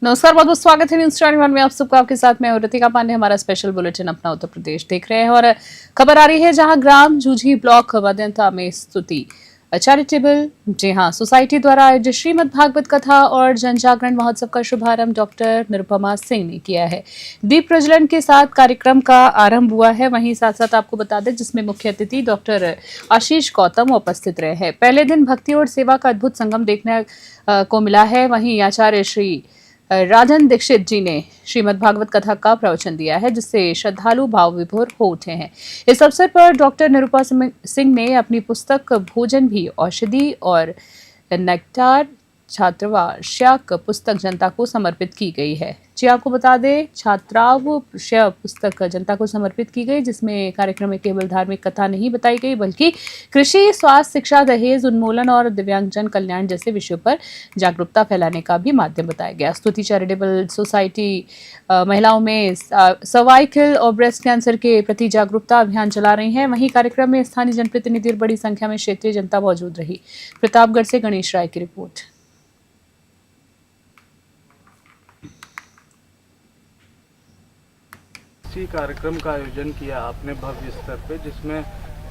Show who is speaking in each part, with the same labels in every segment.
Speaker 1: नमस्कार, बहुत बहुत स्वागत है न्यूज 21 में आप सबका। आपके साथ मैं ऋतिका पांडे। हमारा स्पेशल बुलेटिन अपना उत्तर प्रदेश देख रहे हैं और खबर आ रही है जहां ग्राम जूझी ब्लॉक वदंता में स्तुति चैरिटेबल सोसाइटी द्वारा आयोजित श्रीमद् भागवत कथा और जन जागरण महोत्सव का शुभारंभ डॉक्टर निरुपमा सिंह ने किया है। दीप प्रज्वलन के साथ कार्यक्रम का आरंभ हुआ है। वहीं साथ साथ आपको बता दें जिसमें मुख्य अतिथि डॉक्टर आशीष गौतम उपस्थित रहे हैं। पहले दिन भक्ति और सेवा का अद्भुत संगम देखने को मिला है। वहीं आचार्य श्री राजन दीक्षित जी ने श्रीमद् भागवत कथा का प्रवचन दिया है, जिससे श्रद्धालु भाव विभोर हो उठे हैं। इस अवसर पर डॉक्टर निरुपमा सिंह ने अपनी पुस्तक भोजन भी औषधि और नेक्टार छात्रावास्यक पुस्तक जनता को समर्पित की गई है। जी आपको बता दें, छात्रावास्यक पुस्तक जनता को समर्पित की गई, जिसमें कार्यक्रम में केवल धार्मिक कथा नहीं बताई गई बल्कि कृषि, स्वास्थ्य, शिक्षा, दहेज उन्मूलन और दिव्यांगजन कल्याण जैसे विषयों पर जागरूकता फैलाने का भी माध्यम बताया गया। स्तुति चैरिटेबल सोसाइटी महिलाओं में सर्वाइकल और ब्रेस्ट कैंसर के प्रति जागरूकता अभियान चला रही है। वहीं कार्यक्रम में स्थानीय जनप्रतिनिधि और बड़ी संख्या में क्षेत्रीय जनता मौजूद रही। प्रतापगढ़ से गणेश राय की रिपोर्ट।
Speaker 2: इसी कार्यक्रम का आयोजन किया आपने भव्य स्तर पे, जिसमें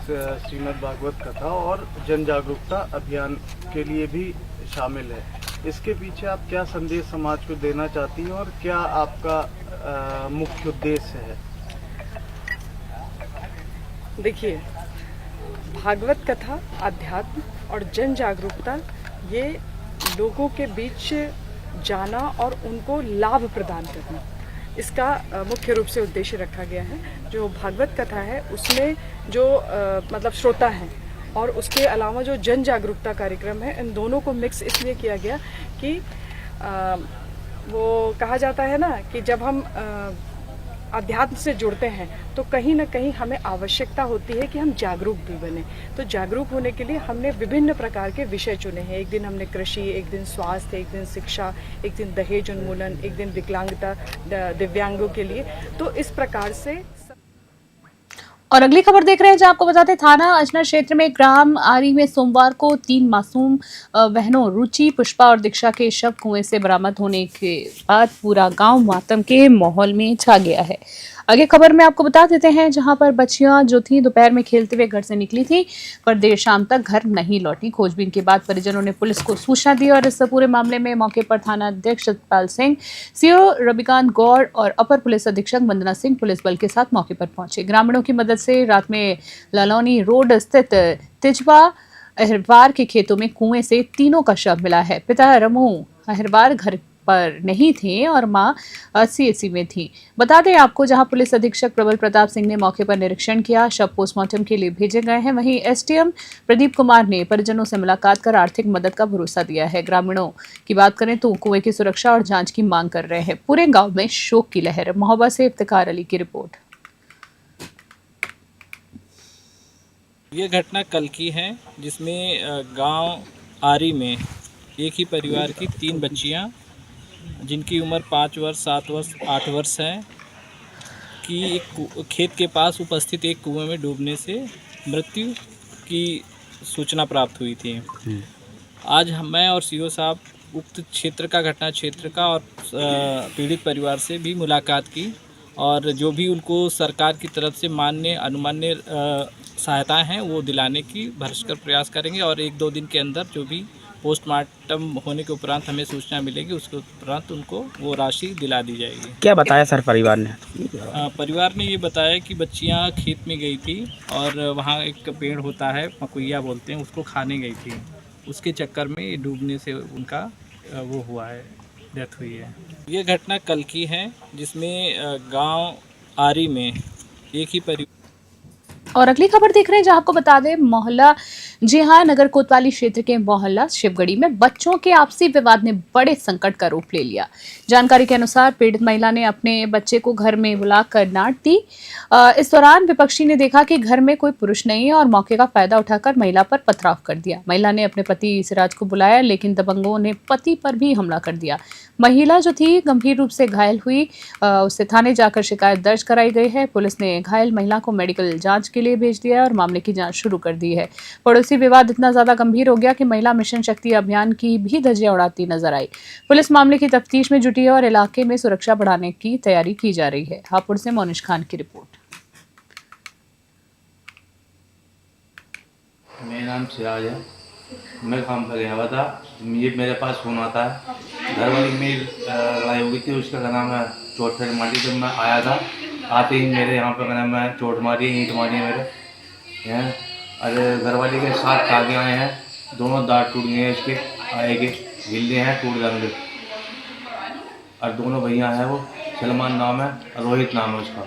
Speaker 2: श्रीमद् भागवत कथा और जन जागरूकता अभियान के लिए भी शामिल है। इसके पीछे आप क्या संदेश समाज को देना चाहती हैं और क्या आपका मुख्य उद्देश्य है?
Speaker 3: देखिए, भागवत कथा, अध्यात्म और जन जागरूकता ये लोगों के बीच जाना और उनको लाभ प्रदान करना, इसका मुख्य रूप से उद्देश्य रखा गया है। जो भागवत कथा है उसमें जो मतलब श्रोता हैं और उसके अलावा जो जन जागरूकता कार्यक्रम है, इन दोनों को मिक्स इसलिए किया गया कि वो कहा जाता है ना कि जब हम अध्यात्म से जुड़ते हैं तो कहीं ना कहीं हमें आवश्यकता होती है कि हम जागरूक भी बने। तो जागरूक होने के लिए हमने विभिन्न प्रकार के विषय चुने हैं। एक दिन हमने कृषि, एक दिन स्वास्थ्य, एक दिन शिक्षा, एक दिन दहेज उन्मूलन, एक दिन विकलांगता, दिव्यांगों के लिए। तो इस प्रकार से।
Speaker 1: और अगली खबर देख रहे हैं, जहां आपको बताते हैं थाना अजनर क्षेत्र में ग्राम आरी में सोमवार को 3 मासूम बहनों रुचि, पुष्पा और दीक्षा के शव कुएं से बरामद होने के बाद पूरा गांव मातम के माहौल में छा गया है। आगे खबर में आपको बता देते हैं, जहां पर बच्चियां जो थी दोपहर में खेलते हुए घर से निकली थी पर देर शाम तक घर नहीं लौटी। खोजबीन के बाद परिजनों ने पुलिस को सूचना दी और इस पूरे मामले में मौके पर थाना अध्यक्ष सतपाल सिंह, सीओ रविकांत गौड़ और अपर पुलिस अधीक्षक वंदना सिंह पुलिस बल के साथ मौके पर पहुंचे। ग्रामीणों की मदद से रात में लालौनी रोड स्थित तिजवा अहिरवार के खेतों में कुएं से तीनों का शव मिला है। पिता रमू अहिरवार घर पर नहीं थे और मां सीएससी में थी। बता दें आपको, जहां पुलिस अधीक्षक प्रबल प्रताप सिंह ने मौके पर निरीक्षण किया। शव पोस्टमार्टम के लिए भेजे गए हैं। वहीं एसडीएम प्रदीप कुमार ने परिजनों से मुलाकात कर आर्थिक मदद का भरोसा दिया है। ग्रामीणों की बात करें तो कुएं की सुरक्षा और जांच की मांग कर रहे हैं। पूरे गांव में शोक की लहर। महोबा से इफ्तिकार अली की रिपोर्ट।
Speaker 4: ये घटना कल की है, जिसमें गांव आरी में एक ही परिवार की 3 बच्चियां, जिनकी उम्र 5 वर्ष, 7 वर्ष, 8 वर्ष है, कि एक खेत के पास उपस्थित एक कुएं में डूबने से मृत्यु की सूचना प्राप्त हुई थी। आज मैं और सीओ साहब उक्त क्षेत्र का, घटना क्षेत्र का और पीड़ित परिवार से भी मुलाकात की और जो भी उनको सरकार की तरफ से मान्य अनुमान्य सहायताएं हैं वो दिलाने की भरसकर प्रयास करेंगे और 1-2 दिन के अंदर जो भी पोस्टमार्टम होने के उपरांत हमें सूचना मिलेगी, उसके उपरांत उनको वो राशि दिला दी जाएगी।
Speaker 5: क्या बताया सर परिवार ने?
Speaker 4: परिवार ने ये बताया कि बच्चियां खेत में गई थी और वहाँ एक पेड़ होता है, मकुइया बोलते हैं, उसको खाने गई थी। उसके चक्कर में डूबने से उनका वो हुआ है, डेथ हुई है। ये घटना कल की है, जिसमें गाँव आरी में एक ही परिवार।
Speaker 1: और अगली खबर देख रहे हैं, जहां आपको बता दें मोहल्ला नगर कोतवाली क्षेत्र के मोहल्ला शिवगढ़ी में बच्चों के आपसी विवाद ने बड़े संकट का रूप ले लिया। जानकारी के अनुसार पीड़ित महिला ने अपने बच्चे को घर में बुलाकर डांट दी। इस दौरान विपक्षी ने देखा कि घर में कोई पुरुष नहीं है और मौके का फायदा उठाकर महिला पर पथराव कर दिया। महिला ने अपने पति सिराज को बुलाया, लेकिन दबंगों ने पति पर भी हमला कर दिया। महिला जो थी गंभीर रूप से घायल हुई। उसे थाने जाकर शिकायत दर्ज कराई गई है। पुलिस ने घायल महिला को मेडिकल जांच के लिए भेज दिया है और मामले की जांच शुरू कर दी है। पड़ोसी विवाद इतना ज्यादा गंभीर हो गया कि महिला मिशन शक्ति अभियान की भी धज्जियां उड़ाती नजर आई। पुलिस मामले की तफ्तीश में जुटी है और इलाके में सुरक्षा बढ़ाने की तैयारी की जा रही है। हापुड़ से मोनिश खान की रिपोर्ट।
Speaker 5: मेरा नाम सिराज है। मैं काम पर गया हुआ था। ये मेरे पास फोन आता है, घर वाली की मेरी लड़ाई हो गई थी, उसका क्या नाम है चोट फेंक मारी। जब मैं आया था आते ही मेरे यहाँ पर क्या नाम है चोट मारी, ईंट मारी है मेरे हैं। अरे घर वाली के 7 टाँगे आए हैं, दोनों दांत टूट गए हैं, इसके आए के गिल्ले हैं, टूट जाएंगे। और दोनों भैया हैं, वो सलमान नाम है, रोहित नाम है उसका।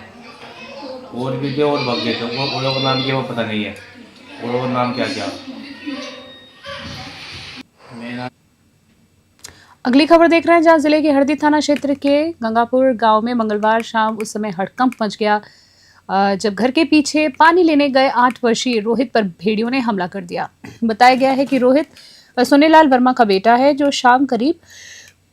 Speaker 5: और भी थे और भग गए थे, वो लोगों का नाम क्या वो पता नहीं है, वो लोगों का नाम क्या क्या।
Speaker 1: अगली खबर देख रहे हैं, जहां जिले के हरदी थाना क्षेत्र के गंगापुर गांव में मंगलवार शाम उस समय हड़कंप मच गया जब घर के पीछे पानी लेने गए 8 वर्षीय रोहित पर भेड़ियों ने हमला कर दिया। बताया गया है कि रोहित सोनेलाल वर्मा का बेटा है, जो शाम करीब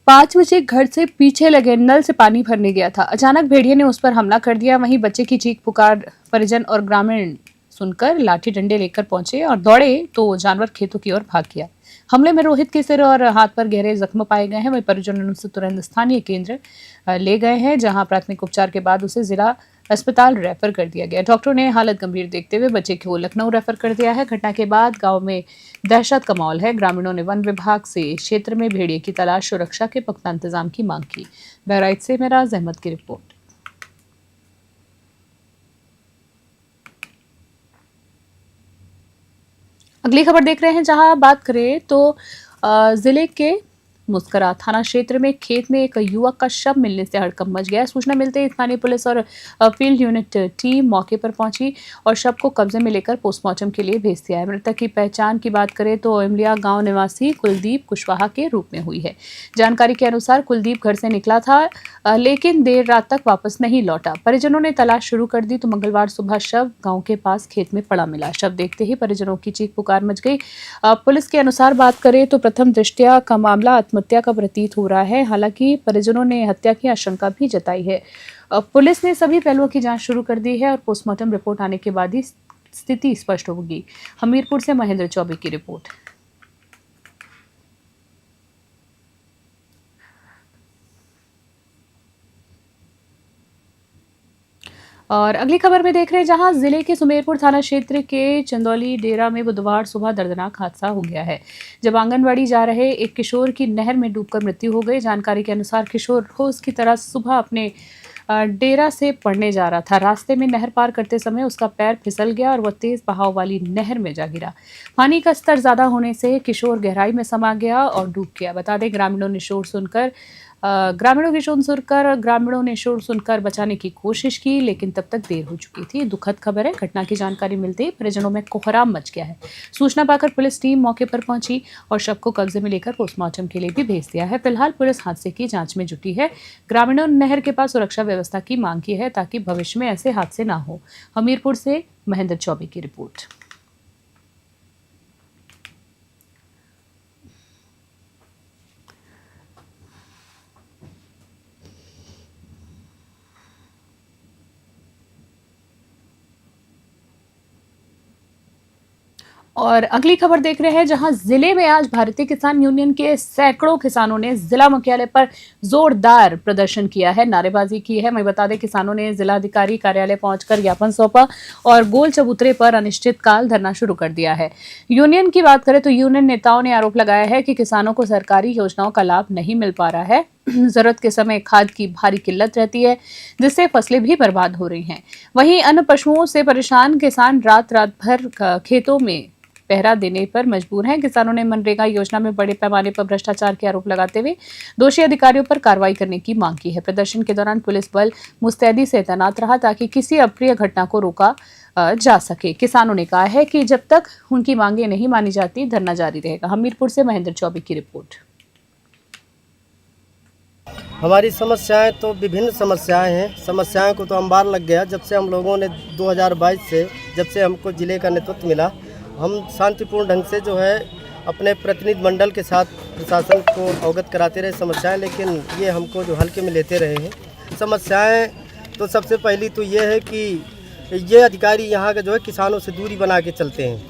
Speaker 1: 5 बजे घर से पीछे लगे नल से पानी भरने गया था। अचानक भेड़िए ने उस पर हमला कर दिया। वहीं बच्चे की चीख पुकार परिजन और ग्रामीण सुनकर लाठी डंडे लेकर पहुंचे और दौड़े तो जानवर खेतों की ओर भाग गया। हमले में रोहित के सिर और हाथ पर गहरे जख्म पाए गए हैं। वहीं परिजनों ने उसे तुरंत स्थानीय केंद्र ले गए हैं, जहां प्राथमिक उपचार के बाद उसे जिला अस्पताल रेफर कर दिया गया। डॉक्टरों ने हालत गंभीर देखते हुए बच्चे को लखनऊ रेफर कर दिया है। घटना के बाद गांव में दहशत का माहौल है। ग्रामीणों ने वन विभाग से क्षेत्र में भेड़िए की तलाश, सुरक्षा के पुख्ता इंतजाम की मांग की। बहराइच से मेराज अहमद की रिपोर्ट। अगली खबर देख रहे हैं, जहां बात करें तो जिले के मुस्करा थाना क्षेत्र में खेत में एक युवक का शव मिलने से हड़कंप मच गया। सूचना मिलते ही स्थानीय पुलिस और फील्ड यूनिट टीम मौके पर पहुंची और शव को कब्जे में लेकर पोस्टमार्टम के लिए भेज दिया है। मृतक की पहचान की बात करें तो इमलिया गांव निवासी कुलदीप कुशवाहा के रूप में हुई है। जानकारी के अनुसार कुलदीप घर से निकला था, लेकिन देर रात तक वापस नहीं लौटा। परिजनों ने तलाश शुरू कर दी तो मंगलवार सुबह शव गाँव के पास खेत में पड़ा मिला। शव देखते ही परिजनों की चीख पुकार मच गई। पुलिस के अनुसार बात करें तो प्रथम दृष्टया का मामला आत्महत्या का प्रतीत हो रहा है। हालांकि परिजनों ने हत्या की आशंका भी जताई है। पुलिस ने सभी पहलुओं की जांच शुरू कर दी है और पोस्टमार्टम रिपोर्ट आने के बाद ही स्थिति स्पष्ट होगी। हमीरपुर से महेंद्र चौबे की रिपोर्ट। और अगली खबर में देख रहे हैं, जहां जिले के सुमेरपुर थाना क्षेत्र के चंदौली डेरा में बुधवार सुबह दर्दनाक हादसा हो गया है, जब आंगनवाड़ी जा रहे एक किशोर की नहर में डूबकर मृत्यु हो गई। जानकारी के अनुसार किशोर रोज की तरह सुबह अपने डेरा से पढ़ने जा रहा था। रास्ते में नहर पार करते समय उसका पैर फिसल गया और वह तेज बहाव वाली नहर में जा गिरा। पानी का स्तर ज्यादा होने से किशोर गहराई में समा गया और डूब गया। बता दें, ग्रामीणों ने शोर सुनकर बचाने की कोशिश की, लेकिन तब तक देर हो चुकी थी। दुखद खबर है। घटना की जानकारी मिलते ही परिजनों में कोहराम मच गया है। सूचना पाकर पुलिस टीम मौके पर पहुंची और शव को कब्जे में लेकर पोस्टमार्टम के लिए भी भेज दिया है। फिलहाल पुलिस हादसे की जांच में जुटी है। ग्रामीणों ने नहर के पास सुरक्षा व्यवस्था की मांग की है ताकि भविष्य में ऐसे हादसे ना हो। हमीरपुर से महेंद्र चौबे की रिपोर्ट। और अगली खबर देख रहे हैं, जहां जिले में आज भारतीय किसान यूनियन के सैकड़ों किसानों ने जिला मुख्यालय पर जोरदार प्रदर्शन किया है, नारेबाजी की है। मैं बता दें, किसानों ने जिलाधिकारी कार्यालय पहुंचकर ज्ञापन सौंपा और गोल चबूतरे पर अनिश्चितकाल धरना शुरू कर दिया है। यूनियन की बात करें तो यूनियन नेताओं ने आरोप लगाया है कि किसानों को सरकारी योजनाओं का लाभ नहीं मिल पा रहा है। जरूरत के समय खाद की भारी किल्लत रहती है, जिससे फसलें भी बर्बाद हो रही हैं। वहीं अन्य पशुओं से परेशान किसान रात भर खेतों में पहरा देने पर मजबूर हैं। किसानों ने मनरेगा योजना में बड़े पैमाने पर भ्रष्टाचार के आरोप लगाते हुए दोषी अधिकारियों पर कार्रवाई करने की मांग की है। प्रदर्शन के दौरान पुलिस बल मुस्तैदी से तैनात रहा ताकि किसी अप्रिय घटना को रोका जा सके। किसानों ने कहा है कि जब तक उनकी मांगे नहीं मानी जाती, धरना जारी रहेगा। हमीरपुर से महेंद्र चौबे की रिपोर्ट।
Speaker 6: हमारी समस्याएं तो विभिन्न समस्याएं हैं। समस्याओं को तो अंबार लग गया। जब से हम लोगों ने 2022 से जब से हमको ज़िले का नेतृत्व मिला, हम शांतिपूर्ण ढंग से जो है अपने प्रतिनिधि मंडल के साथ प्रशासन को अवगत कराते रहे समस्याएं, लेकिन ये हमको जो हल्के में लेते रहे हैं। समस्याएं तो सबसे पहली तो ये है कि ये अधिकारी यहाँ का जो है किसानों से दूरी बना के चलते हैं,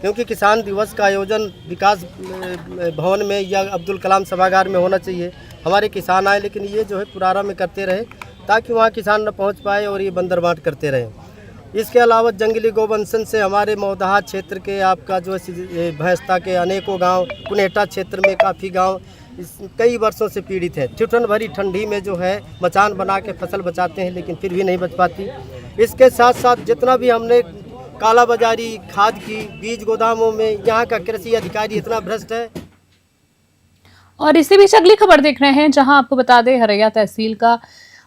Speaker 6: क्योंकि किसान दिवस का आयोजन विकास भवन में या अब्दुल कलाम सभागार में होना चाहिए। हमारे किसान आए, लेकिन ये जो है पुरारा में करते रहे ताकि वहाँ किसान न पहुँच पाए और ये बंदरबांट करते रहे। इसके अलावा जंगली गोवंशन से हमारे मौदहा क्षेत्र के आपका जो है भैंसता के अनेकों गांव, कुनेटा क्षेत्र में काफ़ी गांव कई वर्षों से पीड़ित है। ठिठुरन भरी ठंडी में जो है मचान बना के फसल बचाते हैं, लेकिन फिर भी नहीं बच पाती। इसके साथ साथ जितना भी हमने काला बाजारी खाद की बीज गोदामों में, यहाँ का कृषि अधिकारी इतना भ्रष्ट है।
Speaker 1: और इसी बीच अगली खबर देख रहे हैं, जहां आपको बता दें हरैया तहसील का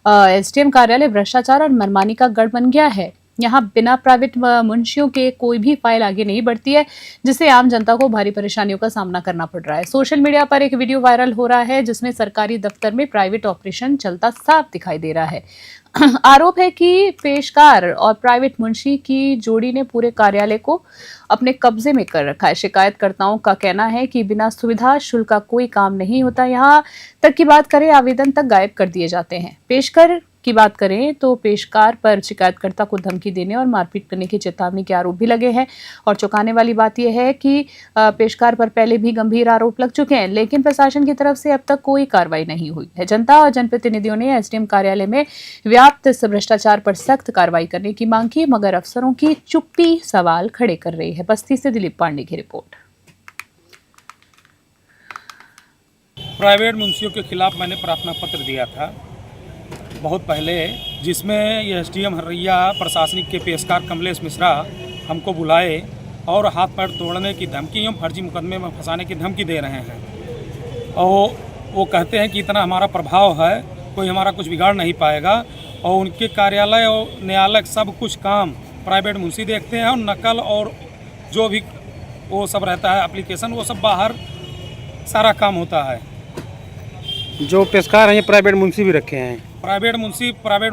Speaker 1: एसडीएम कार्यालय भ्रष्टाचार और मनमानी का गढ़ बन गया है। यहाँ बिना प्राइवेट मुंशियों के कोई भी फाइल आगे नहीं बढ़ती है, जिससे आम जनता को भारी परेशानियों का सामना करना पड़ रहा है। सोशल मीडिया पर एक वीडियो वायरल हो रहा है जिसमें सरकारी दफ्तर में प्राइवेट ऑपरेशन चलता साफ दिखाई दे रहा है। आरोप है कि पेशकार और प्राइवेट मुंशी की जोड़ी ने पूरे कार्यालय को अपने कब्जे में कर रखा है। शिकायतकर्ताओं का कहना है कि बिना सुविधा शुल्क का कोई काम नहीं होता। यहाँ तक की बात करें, आवेदन तक गायब कर दिए जाते हैं। पेशकर की बात करें तो पेशकार पर शिकायतकर्ता को धमकी देने और मारपीट करने की चेतावनी के आरोप भी लगे हैं। और चौंकाने वाली बात यह है कि पेशकार पर पहले भी गंभीर आरोप लग चुके हैं, लेकिन प्रशासन की तरफ से अब तक कोई कार्रवाई नहीं हुई है। जनता और जनप्रतिनिधियों ने एसडीएम कार्यालय में व्याप्त भ्रष्टाचार पर सख्त कार्रवाई करने की मांग की, मगर अफसरों की चुप्पी सवाल खड़े कर रही है। बस्ती से दिलीप पांडे की रिपोर्ट।
Speaker 7: प्राइवेट मुंशियों के खिलाफ मैंने प्रार्थना पत्र दिया था बहुत पहले, जिसमें ये एसडीएम हरैया प्रशासनिक के पेशकार कमलेश मिश्रा हमको बुलाए और हाथ पैर तोड़ने की धमकी एवं फर्जी मुकदमे में फंसाने की धमकी दे रहे हैं। और वो कहते हैं कि इतना हमारा प्रभाव है, कोई हमारा कुछ बिगाड़ नहीं पाएगा। और उनके कार्यालय और न्यायालय सब कुछ काम प्राइवेट मुंशी देखते हैं, और नकल और जो भी वो सब रहता है एप्लीकेशन, वो सब बाहर सारा काम होता है।
Speaker 8: जो पेशकार हैं ये प्राइवेट मुंशी भी रखे हैं।
Speaker 7: प्राइवेट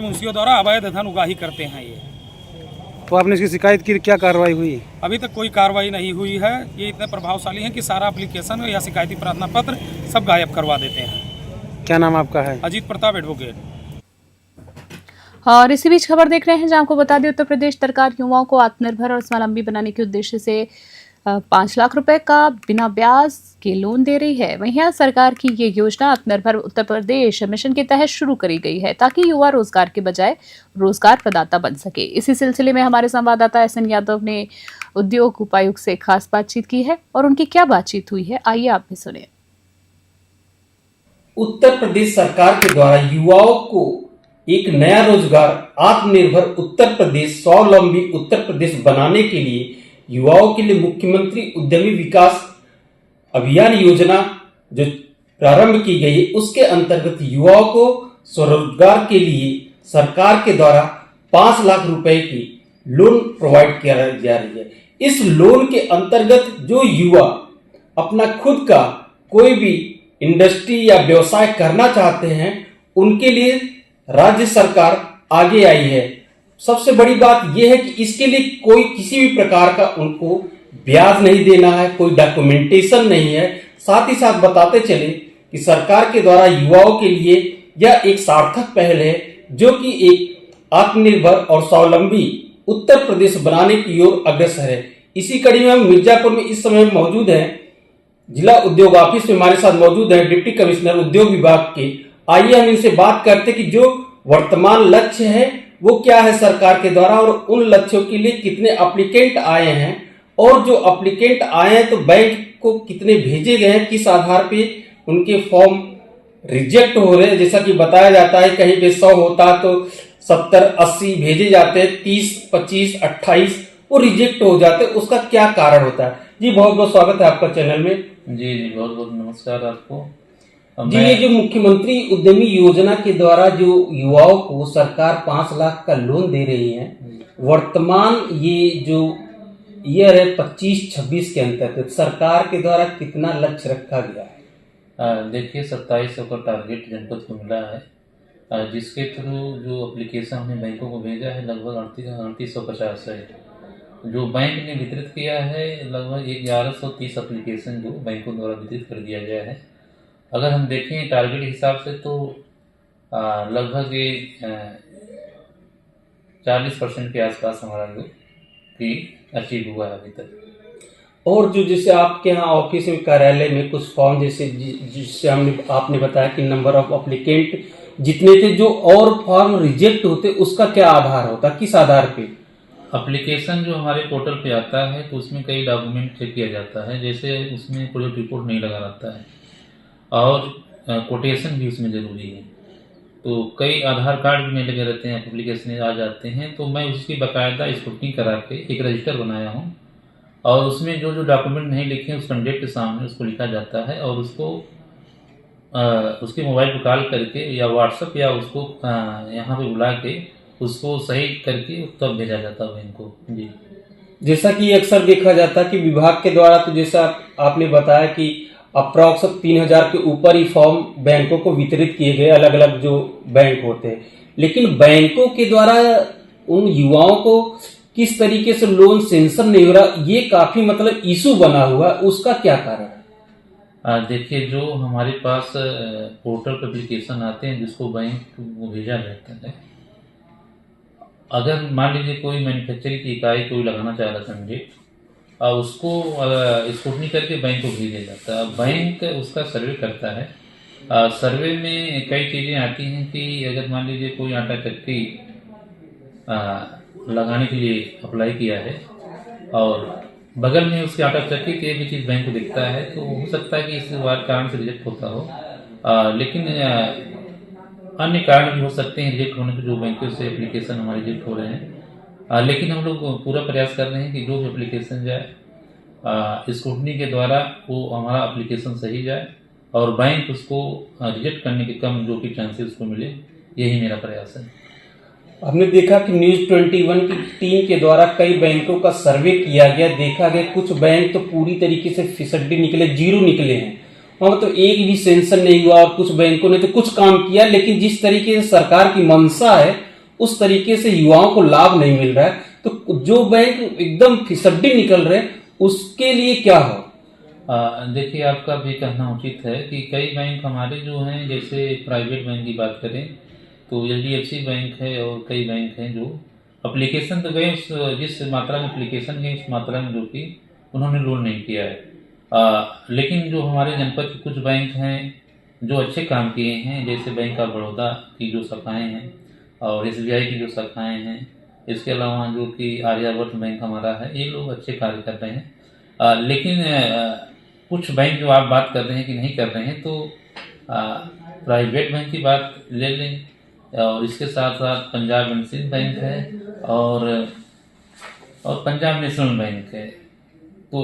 Speaker 7: मुंशियों द्वारा अवैध धन उगाही करते हैं ये।
Speaker 8: तो आपने इसकी शिकायत की, क्या कार्रवाई हुई?
Speaker 7: अभी तक कोई कार्रवाई नहीं हुई है। ये इतने प्रभावशाली हैं कि सारा एप्लीकेशन या शिकायती प्रार्थना पत्र सब गायब करवा देते हैं।
Speaker 8: क्या नाम आपका है?
Speaker 7: अजीत प्रताप एडवोकेट।
Speaker 1: और इसी बीच खबर देख रहे हैं, जहां आपको बता दें उत्तर प्रदेश सरकार युवाओं को आत्मनिर्भर और स्वावलंबी बनाने के उद्देश्य से 5 लाख रुपए का बिना ब्याज के लोन दे रही है। वहीं सरकार की ये योजना आत्मनिर्भर उत्तर प्रदेश मिशन के तहत शुरू करी गई है, ताकि युवा रोजगार के बजाय रोजगार प्रदाता बन सके। इसी सिलसिले में हमारे संवाददाता एसएन यादव ने उद्योग उपायुक्त से खास बातचीत की है, और उनकी क्या बातचीत हुई है, आइए आप भी सुने।
Speaker 9: उत्तर प्रदेश सरकार के द्वारा युवाओं को एक नया रोजगार आत्मनिर्भर उत्तर प्रदेश, स्वावलंबी उत्तर प्रदेश बनाने के लिए युवाओं के लिए मुख्यमंत्री उद्यमी विकास अभियान योजना जो प्रारंभ की गई है, उसके अंतर्गत युवाओं को स्वरोजगार के लिए सरकार के द्वारा 5 लाख रुपए की लोन प्रोवाइड किया जा रही है। इस लोन के अंतर्गत जो युवा अपना खुद का कोई भी इंडस्ट्री या व्यवसाय करना चाहते हैं, उनके लिए राज्य सरकार आगे आई है। सबसे बड़ी बात यह है कि इसके लिए कोई किसी भी प्रकार का उनको ब्याज नहीं देना है, कोई डॉक्यूमेंटेशन नहीं है। साथ ही साथ बताते चले कि सरकार के द्वारा युवाओं के लिए यह एक सार्थक पहल है, जो कि एक आत्मनिर्भर और स्वावलंबी उत्तर प्रदेश बनाने की ओर अग्रसर है। इसी कड़ी में हम मिर्जापुर में इस समय मौजूद हैं, जिला उद्योग ऑफिस में हमारे साथ मौजूद हैं डिप्टी कमिश्नर उद्योग विभाग के। आइए हम इनसे बात करते कि जो वर्तमान लक्ष्य है वो क्या है सरकार के द्वारा, और उन लक्ष्यों के लिए कितने एप्लीकेंट आए हैं, और जो एप्लीकेंट आए हैं तो बैंक को कितने भेजे गए हैं, किस आधार पे उनके फॉर्म रिजेक्ट हो रहे हैं। जैसा कि बताया जाता है कहीं पे 100 होता तो 70-80 भेजे जाते हैं, 30-25 28 वो रिजेक्ट हो जाते हैं। उसका क्या कारण होता है? जी बहुत बहुत स्वागत है आपका चैनल में।
Speaker 5: जी बहुत बहुत नमस्कार आपको।
Speaker 9: जी ये जो मुख्यमंत्री उद्यमी योजना के द्वारा जो युवाओं को सरकार 5 लाख का लोन दे रही है, वर्तमान ये जो ईयर है 25-26 के अंतर्गत सरकार के द्वारा कितना लक्ष्य रखा गया है?
Speaker 5: देखिए 2700 का टारगेट जनपद को मिला है, जिसके थ्रू जो एप्लीकेशन हमने बैंकों को भेजा है लगभग 3850 है। जो बैंक ने वितरित किया है लगभग 1130 एप्लीकेशन जो बैंकों द्वारा वितरित कर दिया गया है। अगर हम देखें टारगेट हिसाब से तो लगभग 40% के आसपास हमारा जो कि अचीव हुआ है अभी तक।
Speaker 9: और जो जैसे आपके यहाँ ऑफिस में कार्यालय में कुछ फॉर्म जैसे जिससे आपने बताया कि नंबर ऑफ अप्लीकेंट जितने थे, जो और फॉर्म रिजेक्ट होते उसका क्या आधार होता, किस आधार पे?
Speaker 5: एप्लीकेशन जो हमारे पोर्टल पे आता है तो उसमें कई डॉक्यूमेंट चेक किया जाता है, जैसे उसमें प्रोजेक्ट रिपोर्ट नहीं लगा रहता है और कोटेशन भी उसमें ज़रूरी है। तो कई आधार कार्ड भी नहीं लगे रहते हैं, एप्लीकेशन आ जाते हैं, तो मैं उसकी बाकायदा स्क्रूटनी करा के एक रजिस्टर बनाया हूँ और उसमें जो जो डॉक्यूमेंट नहीं लिखे हैं उस कैंडिडेट के सामने उसको लिखा जाता है और उसको उसके मोबाइल पर कॉल करके या व्हाट्सएप या उसको यहाँ पे बुला के उसको सही करके तब भेजा जाता है बैंक को। जी,
Speaker 9: जैसा कि अक्सर देखा जाता है कि विभाग के द्वारा, तो जैसा आपने बताया कि अप्रॉक्स 3000 के ऊपर ही फॉर्म बैंकों को वितरित किए गए, अलग अलग जो बैंक होते हैं, लेकिन बैंकों के द्वारा उन युवाओं को किस तरीके से लोन सेंक्शन नहीं हो रहा, ये काफी मतलब इशू बना हुआ, उसका क्या कारण है?
Speaker 5: देखिए, जो हमारे पास पोर्टल पर एप्लीकेशन आते हैं जिसको बैंक को भेजा जाता है, अगर मान लीजिए कोई मैन्युफैक्चरिंग की इकाई कोई लगाना चाह रहा है कैंडिडेट, उसको स्क्रूटनी करके बैंक को भेजा जाता है। बैंक उसका सर्वे करता है। सर्वे में कई चीज़ें आती हैं कि अगर मान लीजिए कोई आटा चक्की लगाने के लिए अप्लाई किया है और बगल में उसके आटा चक्की की एक भी चीज़ बैंक को दिखता है, तो हो सकता है कि इस कारण से रिजेक्ट होता हो, लेकिन अन्य कारण भी हो सकते हैं रिजेक्ट होने के, जो बैंकों से एप्लीकेशन हमारे रिजेक्ट हो रहे हैं। लेकिन हम लोग पूरा प्रयास कर रहे हैं कि जो भी एप्लीकेशन जाए स्क्रूटनी के द्वारा वो हमारा एप्लीकेशन सही जाए और बैंक उसको रिजेक्ट करने के कम जो कि चांसेस उसको मिले, यही मेरा प्रयास है।
Speaker 9: हमने देखा कि न्यूज 21 की टीम के द्वारा कई बैंकों का सर्वे किया गया, देखा गया कुछ बैंक तो पूरी तरीके से फिसड्डी निकले, जीरो निकले हैं, वहां तो एक भी सेंक्शन नहीं हुआ, और कुछ बैंकों ने तो कुछ काम किया, लेकिन जिस तरीके से सरकार की मंशा है उस तरीके से युवाओं को लाभ नहीं मिल रहा है। तो जो बैंक एकदम फिसड्डी निकल रहे उसके लिए क्या हो?
Speaker 5: देखिए, आपका भी कहना उचित है कि कई बैंक हमारे जो हैं, जैसे प्राइवेट बैंक की बात करें तो HDFC बैंक है और कई बैंक हैं जो एप्लीकेशन तो गए, जिस मात्रा में एप्लीकेशन गए उस मात्रा में जो कि उन्होंने लोन नहीं किया है। लेकिन जो हमारे जनपद के कुछ बैंक हैं जो अच्छे काम किए हैं, जैसे बैंक ऑफ बड़ौदा की जो शाखाएं हैं और SBI की जो शाखाएं हैं, इसके अलावा जो कि आर्यावर्त बैंक हमारा है, ये लोग अच्छे कार्य कर रहे हैं। लेकिन कुछ बैंक जो आप बात कर रहे हैं कि नहीं कर रहे हैं, तो प्राइवेट बैंक की बात ले लें और इसके साथ साथ पंजाब एंड सिंध बैंक है और पंजाब नेशनल बैंक है। तो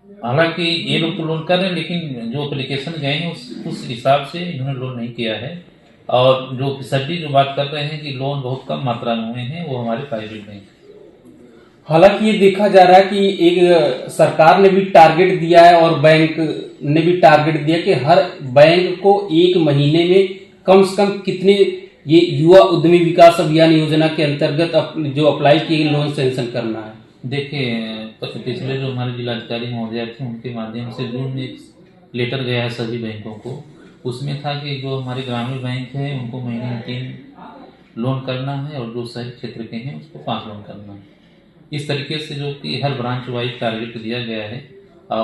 Speaker 5: हालांकि ये लोग तो लोन कर रहे हैं, लेकिन जो एप्लीकेशन गए हैं उस हिसाब से इन्होंने लोन नहीं किया है। और जो फिसड्डी जो बात कर रहे हैं कि लोन बहुत कम मात्रा में हुए हैं, वो हमारे प्राइवेट बैंक।
Speaker 9: हालांकि ये देखा जा रहा है कि एक सरकार ने भी टारगेट दिया है और बैंक ने भी टारगेट दिया कि हर बैंक को एक महीने में कम से कम कितने ये युवा उद्यमी विकास अभियान योजना के अंतर्गत जो अप्लाई किए लोन सेंक्शन करना है।
Speaker 5: देखिए, पिछले जो हमारे जिलाधिकारी महोदय थे उनके माध्यम से जून में एक लेटर गया है सभी बैंकों को। उसमें था कि जो हमारे ग्रामीण बैंक है उनको महीने में 3 लोन करना है और जो शहरी क्षेत्र के हैं उसको 5 लोन करना है। इस तरीके से जो कि हर ब्रांच वाइज टारगेट दिया गया है।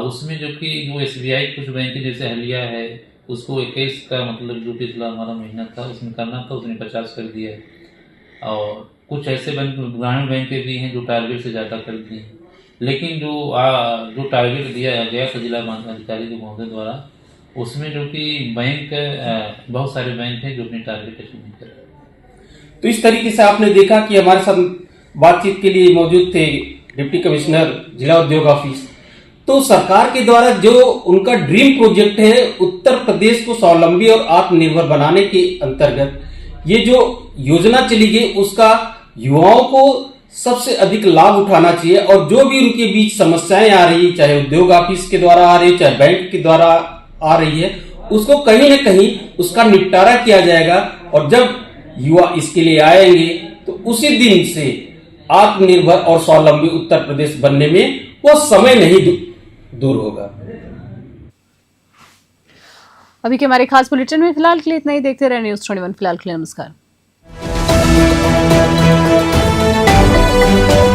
Speaker 5: उसमें जो कि जो SBI कुछ बैंक जैसे हलिया है उसको 21 का मतलब जो पिछला हमारा महीना था उसमें करना था, उसने 50 कर दिया है। और कुछ ऐसे बैंक ग्रामीण बैंक भी हैं जो टारगेट से ज़्यादा कर दिए हैं। लेकिन जो टारगेट दिया गया था जिला अधिकारी के महोदय द्वारा, उसमें जो कि बैंक बहुत सारे बैंक हैं जो अपने टारगेट अचीव नहीं कर रहे।
Speaker 9: तो इस तरीके से आपने देखा कि हमारे साथ बातचीत के लिए मौजूद थे डिप्टी कमिश्नर जिला उद्योग ऑफिस। तो सरकार के द्वारा जो उनका ड्रीम प्रोजेक्ट है उत्तर प्रदेश को स्वावलंबी और आत्मनिर्भर बनाने के अंतर्गत ये जो योजना चली गई उसका युवाओं को सबसे अधिक लाभ उठाना चाहिए और जो भी उनके बीच समस्याएं आ रही है, चाहे उद्योग ऑफिस के द्वारा आ रही है, चाहे बैंक के द्वारा आ रही है, उसको कहीं न कहीं उसका निपटारा किया जाएगा। और जब युवा इसके लिए आएंगे तो उसी दिन से आत्मनिर्भर और स्वावलंबी उत्तर प्रदेश बनने में वो समय नहीं दूर होगा।
Speaker 1: अभी के हमारे खास बुलेटिन में फिलहाल के लिए इतना ही। देखते रहे न्यूज़ 21। फिलहाल के लिए नमस्कार।
Speaker 10: हैं।